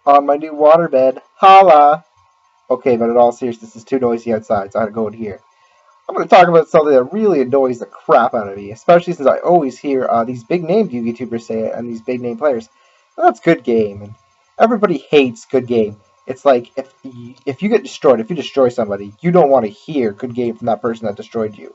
on my new waterbed. Holla! Okay, but in all seriousness, it's too noisy outside, so I had to go in here. I'm going to talk about something that really annoys the crap out of me, especially since I always hear these big name YouTubers say it and these big name players. "Oh, that's good game," and everybody hates good game. It's like if you get destroyed, if you destroy somebody, you don't want to hear good game from that person that destroyed you.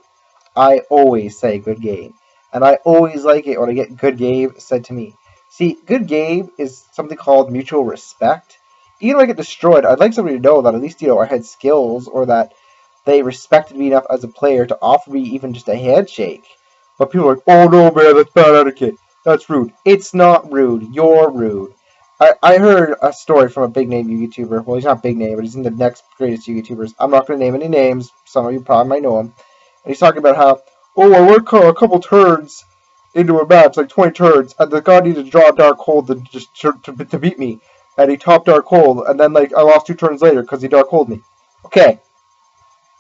I always say good game. And I always like it when I get good game said to me. See, good game is something called mutual respect. Even if I get destroyed, I'd like somebody to know that at least, I had skills or that they respected me enough as a player to offer me even just a handshake. But people are like, "Oh no, man, that's bad etiquette. That's rude." It's not rude. You're rude. I heard a story from a big name YouTuber. Well, he's not big name, but he's in the next greatest YouTubers. I'm not going to name any names. Some of you probably might know him. And he's talking about how, "Oh, I went a couple turns into a match, like 20 turns, and the guy needed to draw a dark hole to beat me. And he topped dark hole, and then I lost 2 turns later because he dark holed me." Okay.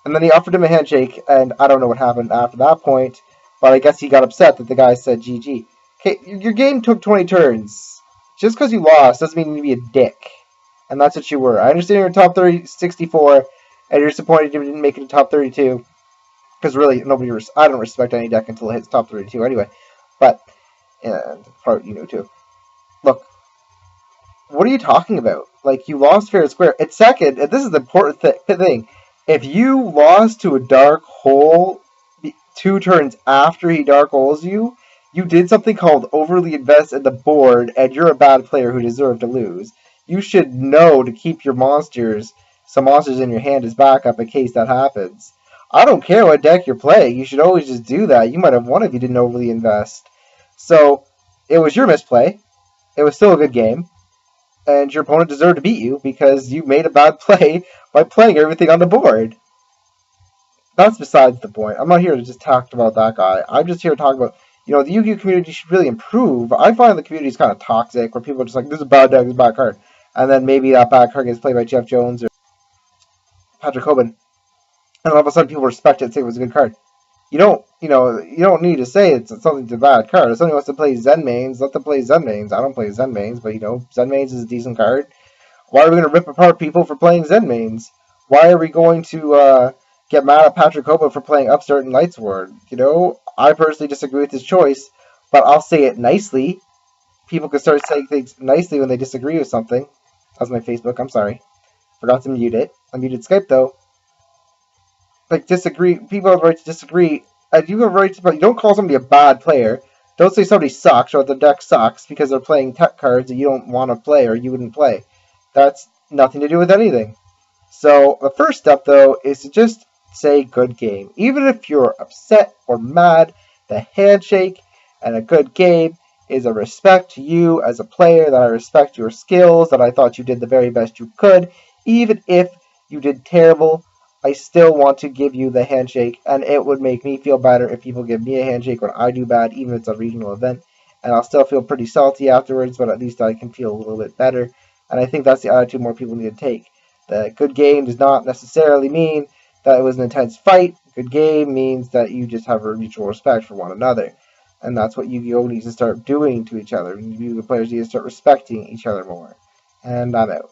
And then he offered him a handshake, and I don't know what happened after that point, but I guess he got upset that the guy said GG. Okay, your game took 20 turns. Just because you lost doesn't mean you need to be a dick. And that's what you were. I understand you're in top 64, and you're disappointed you didn't make it to top 32. Because really, I don't respect any deck until it hits top 32 anyway. But, probably you know too. Look, what are you talking about? Like, you lost fair and square. It's second, and this is the important thing. If you lost to a dark hole 2 turns after he dark holes you, you did something called overly invest in the board, and you're a bad player who deserved to lose. You should know to keep some monsters in your hand as backup in case that happens. I don't care what deck you're playing. You should always just do that. You might have won if you didn't overly invest. So, it was your misplay. It was still a good game. And your opponent deserved to beat you because you made a bad play by playing everything on the board. That's besides the point. I'm not here to just talk about that guy. I'm just here to talk about, the Yu-Gi-Oh community should really improve. I find the community is kind of toxic, where people are just like, "This is a bad deck, this is a bad card." And then maybe that bad card gets played by Jeff Jones or Patrick Hoban. And all of a sudden people respect it and say it was a good card. You don't need to say something's a bad card. If somebody wants to play Zen Mains, let them play Zen Mains. I don't play Zen Mains, but Zen Mains is a decent card. Why are we going to rip apart people for playing Zen Mains? Why are we going to get mad at Patrick Hoban for playing Upstart and Lightsword? I personally disagree with his choice, but I'll say it nicely. People can start saying things nicely when they disagree with something. That's my Facebook. I'm sorry. Forgot to mute it. I muted Skype, though. Disagree. People have the right to disagree. And you have a right to, but you don't call somebody a bad player. Don't say somebody sucks or the deck sucks because they're playing tech cards that you don't want to play or you wouldn't play. That's nothing to do with anything. So the first step, though, is to just say good game. Even if you're upset or mad, the handshake and a good game is a respect to you as a player, that I respect your skills, that I thought you did the very best you could. Even if you did terrible, I still want to give you the handshake, and it would make me feel better if people give me a handshake when I do bad, even if it's a regional event. And I'll still feel pretty salty afterwards, but at least I can feel a little bit better. And I think that's the attitude more people need to take. The good game does not necessarily mean that it was an intense fight. Good game means that you just have a mutual respect for one another. And that's what Yu-Gi-Oh! Needs to start doing to each other. Yu-Gi-Oh! Players need to start respecting each other more. And I'm out.